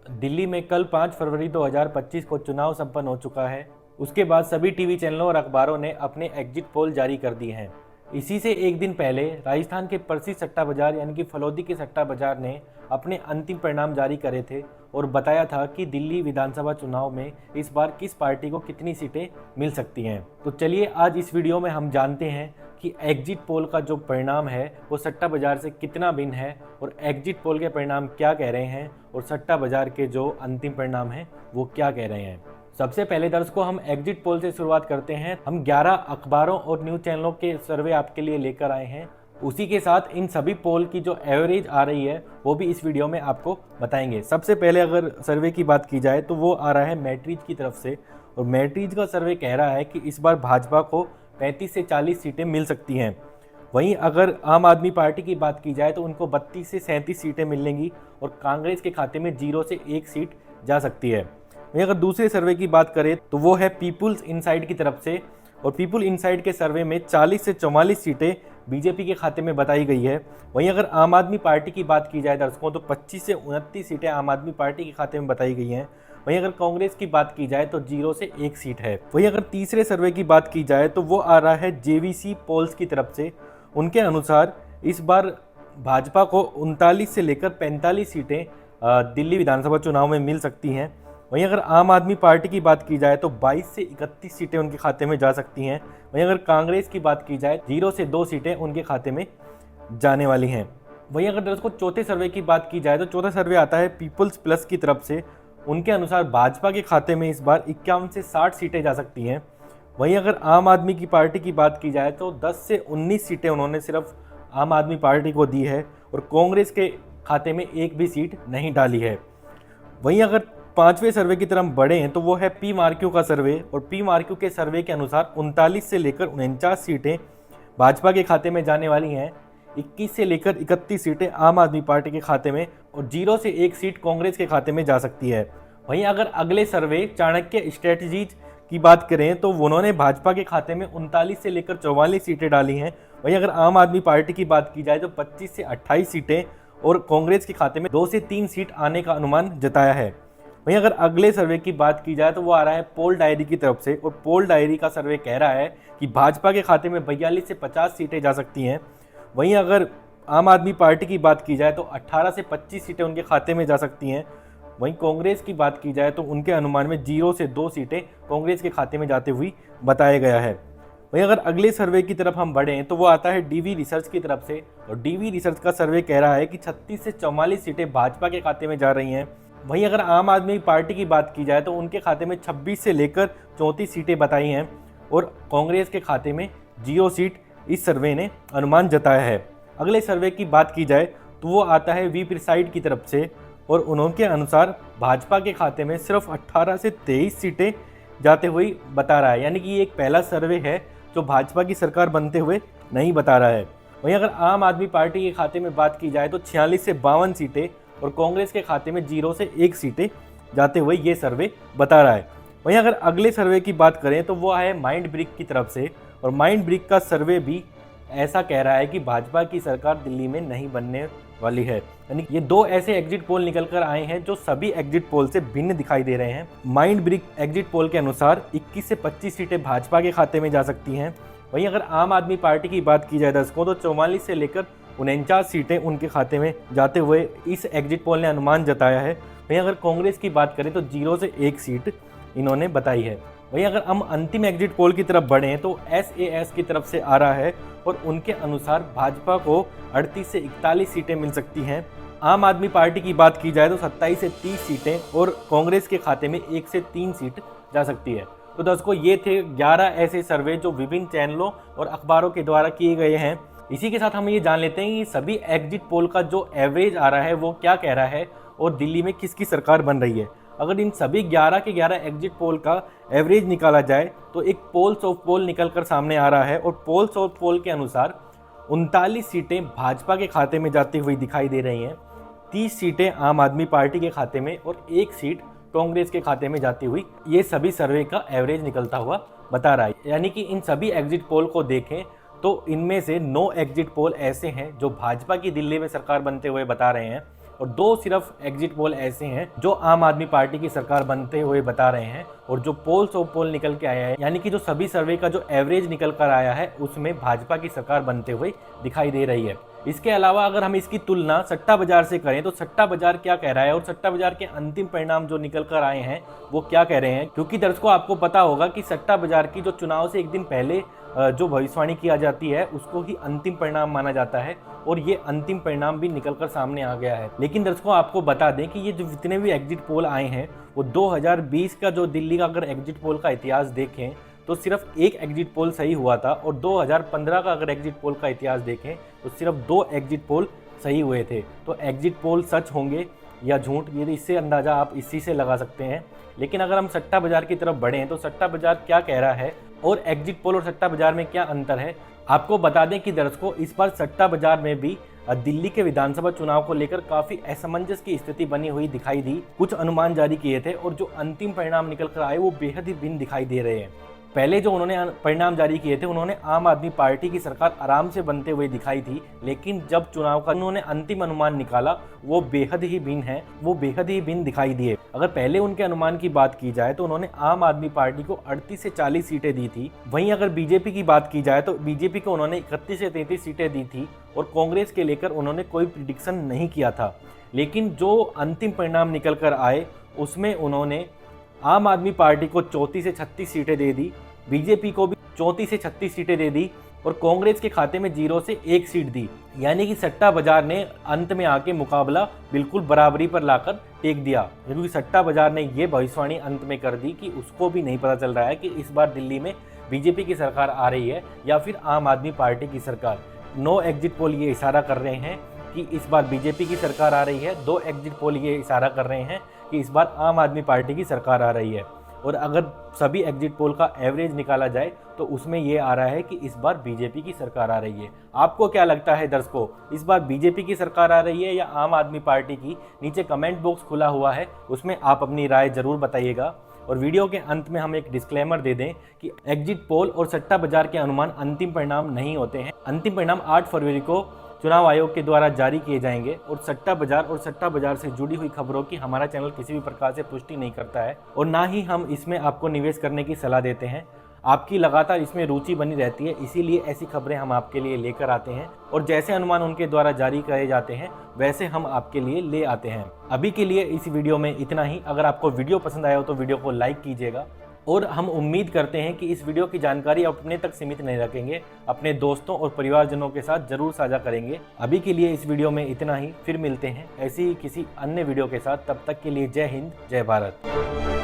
दिल्ली में कल 5 फरवरी 2025 को चुनाव संपन्न हो चुका है। उसके बाद सभी टीवी चैनलों और अखबारों ने अपने एग्जिट पोल जारी कर दिए हैं। इसी से एक दिन पहले राजस्थान के प्रसिद्ध सट्टा बाजार यानी कि फलौदी के सट्टा बाजार ने अपने अंतिम परिणाम जारी करे थे और बताया था कि दिल्ली विधानसभा चुनाव में इस बार किस पार्टी को कितनी सीटें मिल सकती हैं। तो चलिए आज इस वीडियो में हम जानते हैं कि एग्जिट पोल का जो परिणाम है वो सट्टा बाजार से कितना भिन्न है और एग्जिट पोल के परिणाम क्या कह रहे हैं और सट्टा बाजार के जो अंतिम परिणाम हैं वो क्या कह रहे हैं। सबसे पहले दर्शकों हम एग्जिट पोल से शुरुआत करते हैं। हम 11 अखबारों और न्यूज़ चैनलों के सर्वे आपके लिए लेकर आए हैं। उसी के साथ इन सभी पोल की जो एवरेज आ रही है वो भी इस वीडियो में आपको बताएंगे। सबसे पहले अगर सर्वे की बात की जाए तो वो आ रहा है मैट्रिज की तरफ से और मैट्रिज का सर्वे कह रहा है कि इस बार भाजपा को 35 से 40 सीटें मिल सकती हैं। वहीं अगर आम आदमी पार्टी की बात की जाए तो उनको 32 से 37 सीटें मिलेंगी और कांग्रेस के खाते में 0 से 1 सीट जा सकती है। वहीं अगर दूसरे सर्वे की बात करें तो वो है पीपुल्स इनसाइड की तरफ से और पीपुल इनसाइड के सर्वे में 40 से 44 सीटें बीजेपी के खाते में बताई गई है। वहीं अगर आम आदमी पार्टी की बात की जाए दर्शकों तो 25 से 29 सीटें आम आदमी पार्टी के खाते में बताई गई हैं। वहीं अगर कांग्रेस की बात की जाए तो 0 से 1 सीट है। वहीं अगर तीसरे सर्वे की बात की जाए तो वो आ रहा है जेवीसी पोल्स की तरफ से। उनके अनुसार इस बार भाजपा को 39 से लेकर 45 सीटें दिल्ली विधानसभा चुनाव में मिल सकती हैं। वहीं अगर आम आदमी पार्टी की बात की जाए तो 22 से 31 सीटें उनके खाते में जा सकती हैं। वहीं अगर कांग्रेस की बात की जाए 0 से 2 सीटें उनके खाते में जाने वाली हैं। वहीं अगर दोस्तों चौथे सर्वे की बात की जाए तो चौथा सर्वे आता है पीपल्स प्लस की तरफ से। उनके अनुसार भाजपा के खाते में इस बार 51 से 60 सीटें जा सकती हैं। वहीं अगर आम आदमी की पार्टी की बात की जाए तो 10 से 19 सीटें उन्होंने सिर्फ आम आदमी पार्टी को दी है और कांग्रेस के खाते में एक भी सीट नहीं डाली है। वहीं अगर पांचवें सर्वे की तरफ बढ़े हैं तो वो है पी मार्क्यू का सर्वे और पी मार्क्यू के सर्वे के अनुसार 39 से लेकर 49 सीटें भाजपा के खाते में जाने वाली हैं। 21 से लेकर 31 सीटें आम आदमी पार्टी के खाते में और 0 से 1 सीट कांग्रेस के खाते में जा सकती है। वहीं अगर अगले सर्वे चाणक्य स्ट्रेटजीज की बात करें तो उन्होंने भाजपा के खाते में 39 से लेकर 44 सीटें डाली हैं। वहीं अगर आम आदमी पार्टी की बात की जाए तो 25 से 28 सीटें और कांग्रेस के खाते में 2 से 3 सीट आने का अनुमान जताया है। वहीं अगर अगले सर्वे की बात की जाए तो वो आ रहा है पोल डायरी की तरफ से और पोल डायरी का सर्वे कह रहा है कि भाजपा के खाते में 42 से 50 सीटें जा सकती हैं। वहीं अगर आम आदमी पार्टी की बात की जाए तो 18 से 25 सीटें उनके खाते में जा सकती हैं। वहीं कांग्रेस की बात की जाए तो उनके अनुमान में 0 से 2 सीटें कांग्रेस के खाते में जाते हुई बताया गया है। वहीं अगर अगले सर्वे की तरफ हम बढ़ें तो वो आता है डीवी रिसर्च की तरफ से और डीवी रिसर्च का सर्वे कह रहा है कि 36 से 44 सीटें भाजपा के खाते में जा रही हैं। वहीं अगर आम आदमी पार्टी की बात की जाए तो उनके खाते में 26 से लेकर 34 सीटें बताई हैं और कांग्रेस के खाते में 0 सीट इस सर्वे ने अनुमान जताया है। अगले सर्वे की बात की जाए तो वो आता है वी प्रिसाइड की तरफ से और उनके अनुसार भाजपा के खाते में सिर्फ 18 से 23 सीटें जाते हुए बता रहा है। यानी कि ये एक पहला सर्वे है जो भाजपा की सरकार बनते हुए नहीं बता रहा है। वहीं अगर आम आदमी पार्टी के खाते में बात की जाए तो 46 से 52 सीटें और कांग्रेस के खाते में 0 से 1 सीटें जाते हुए ये सर्वे बता रहा है। वहीं अगर अगले सर्वे की बात करें तो वो है माइंड ब्रिक की तरफ से और माइंड ब्रिक का सर्वे भी ऐसा कह रहा है कि भाजपा की सरकार दिल्ली में नहीं बनने वाली है। यानी ये दो ऐसे एग्जिट पोल निकल कर आए हैं जो सभी एग्जिट पोल से भिन्न दिखाई दे रहे हैं। माइंड ब्रिक एग्जिट पोल के अनुसार 21 से 25 सीटें भाजपा के खाते में जा सकती हैं। वहीं अगर आम आदमी पार्टी की बात की जाए दर्शकों तो 44 से लेकर 49 सीटें उनके खाते में जाते हुए इस एग्जिट पोल ने अनुमान जताया है। वहीं अगर कांग्रेस की बात करें तो 0 से 1 सीट इन्होंने बताई है। वहीं अगर हम अंतिम एग्जिट पोल की तरफ बढ़ें तो SAS की तरफ से आ रहा है और उनके अनुसार भाजपा को 38 से 41 सीटें मिल सकती हैं। आम आदमी पार्टी की बात की जाए तो 27 से 30 सीटें और कांग्रेस के खाते में 1 से 3 सीट जा सकती है। तो दोस्तों ये थे 11 ऐसे सर्वे जो विभिन्न चैनलों और अखबारों के द्वारा किए गए हैं। इसी के साथ हम ये जान लेते हैं कि सभी एग्जिट पोल का जो एवरेज आ रहा है वो क्या कह रहा है और दिल्ली में किसकी सरकार बन रही है। अगर इन सभी 11 के 11 एग्जिट पोल का एवरेज निकाला जाए तो एक पोल्स ऑफ पोल निकल कर सामने आ रहा है और पोल्स ऑफ पोल के अनुसार 39 सीटें भाजपा के खाते में जाती हुई दिखाई दे रही हैं, 30 सीटें आम आदमी पार्टी के खाते में और 1 सीट कांग्रेस के खाते में जाती हुई ये सभी सर्वे का एवरेज निकलता हुआ बता रहा है। यानी कि इन सभी एग्जिट पोल को देखें तो इनमें से 9 एग्जिट पोल ऐसे हैं जो भाजपा की दिल्ली में सरकार बनते हुए बता रहे हैं और 2 सिर्फ एग्जिट पोल ऐसे हैं जो आम आदमी पार्टी की सरकार बनते हुए बता रहे हैं, और जो पोल निकल के आया है, यानी कि जो सभी सर्वे का जो एवरेज निकल कर आया है, उसमें भाजपा की सरकार बनते हुए दिखाई दे रही है। इसके अलावा अगर हम इसकी तुलना सट्टा बाजार से करें तो सट्टा बाजार क्या कह रहा है और सट्टा बाजार के अंतिम परिणाम जो निकल कर आए हैं वो क्या कह रहे हैं, क्योंकि दर्शकों आपको पता होगा कि सट्टा बाजार की जो चुनाव से एक दिन पहले जो भविष्यवाणी किया जाती है उसको ही अंतिम परिणाम माना जाता है, और ये अंतिम परिणाम भी निकलकर सामने आ गया है। लेकिन दर्शकों आपको बता दें कि ये जो जितने भी एग्जिट पोल आए हैं वो 2020 का जो दिल्ली का अगर एग्जिट पोल का इतिहास देखें तो सिर्फ एक एग्जिट पोल सही हुआ था, और 2015 का अगर एग्जिट पोल का इतिहास देखें तो सिर्फ 2 एग्जिट पोल सही हुए थे। तो एग्जिट पोल सच होंगे या झूठ, ये इससे अंदाज़ा आप इसी से लगा सकते हैं। लेकिन अगर हम सट्टा बाजार की तरफ बढ़ें तो सट्टा बाजार क्या कह रहा है और एग्जिट पोल और सट्टा बाजार में क्या अंतर है, आपको बता दें कि दर्शकों इस बार सट्टा बाजार में भी दिल्ली के विधानसभा चुनाव को लेकर काफी असमंजस की स्थिति बनी हुई दिखाई दी। कुछ अनुमान जारी किए थे और जो अंतिम परिणाम निकल कर आए वो बेहद ही भिन्न दिखाई दे रहे हैं। पहले जो उन्होंने परिणाम जारी किए थे उन्होंने आम आदमी पार्टी की सरकार आराम से बनते हुए दिखाई थी, लेकिन जब चुनाव का उन्होंने अंतिम अनुमान निकाला वो बेहद ही भिन्न है, वो बेहद ही भिन्न दिखाई दिए। अगर पहले उनके अनुमान की बात की जाए तो उन्होंने आम आदमी पार्टी को 38 से 40 सीटें दी थी। वहीं अगर बीजेपी की बात की जाए तो बीजेपी को उन्होंने 31 से 33 सीटें दी थी, और कांग्रेस के लेकर उन्होंने कोई प्रिडिक्शन नहीं किया था। लेकिन जो अंतिम परिणाम निकल कर आए उसमें उन्होंने आम आदमी पार्टी को 34 से 36 सीटें दे दी, बीजेपी को भी 34 से 36 सीटें दे दी, और कांग्रेस के खाते में 0 से 1 सीट दी। यानी कि सट्टा बाजार ने अंत में आके मुकाबला बिल्कुल बराबरी पर लाकर टेक दिया, क्योंकि सट्टा बाजार ने ये भविष्यवाणी अंत में कर दी कि उसको भी नहीं पता चल रहा है कि इस बार दिल्ली में बीजेपी की सरकार आ रही है या फिर आम आदमी पार्टी की सरकार। 9 एग्जिट पोल ये इशारा कर रहे हैं कि इस बार बीजेपी की सरकार आ रही है, 2 एग्जिट पोल ये इशारा कर रहे हैं कि इस बार आम आदमी पार्टी की सरकार आ रही है, और अगर सभी एग्जिट पोल का एवरेज निकाला जाए तो उसमें ये आ रहा है कि इस बार बीजेपी की सरकार आ रही है। आपको क्या लगता है दर्शकों, इस बार बीजेपी की सरकार आ रही है या आम आदमी पार्टी की? नीचे कमेंट बॉक्स खुला हुआ है, उसमें आप अपनी राय जरूर बताइएगा। और वीडियो के अंत में हम एक डिस्क्लेमर दे दें कि एग्जिट पोल और सट्टा बाजार के अनुमान अंतिम परिणाम नहीं होते हैं। अंतिम परिणाम 8 फरवरी को चुनाव आयोग के द्वारा जारी किए जाएंगे, और सट्टा बाजार से जुड़ी हुई खबरों की हमारा चैनल किसी भी प्रकार से पुष्टि नहीं करता है, और ना ही हम इसमें आपको निवेश करने की सलाह देते हैं। आपकी लगातार इसमें रुचि बनी रहती है, इसीलिए ऐसी खबरें हम आपके लिए लेकर आते हैं, और जैसे अनुमान उनके द्वारा जारी करे जाते हैं वैसे हम आपके लिए ले आते हैं। अभी के लिए इस वीडियो में इतना ही। अगर आपको वीडियो पसंद आया हो तो वीडियो को लाइक कीजिएगा, और हम उम्मीद करते हैं कि इस वीडियो की जानकारी अपने तक सीमित नहीं रखेंगे, अपने दोस्तों और परिवारजनों के साथ जरूर साझा करेंगे। अभी के लिए इस वीडियो में इतना ही, फिर मिलते हैं ऐसी ही किसी अन्य वीडियो के साथ। तब तक के लिए जय हिंद, जय भारत।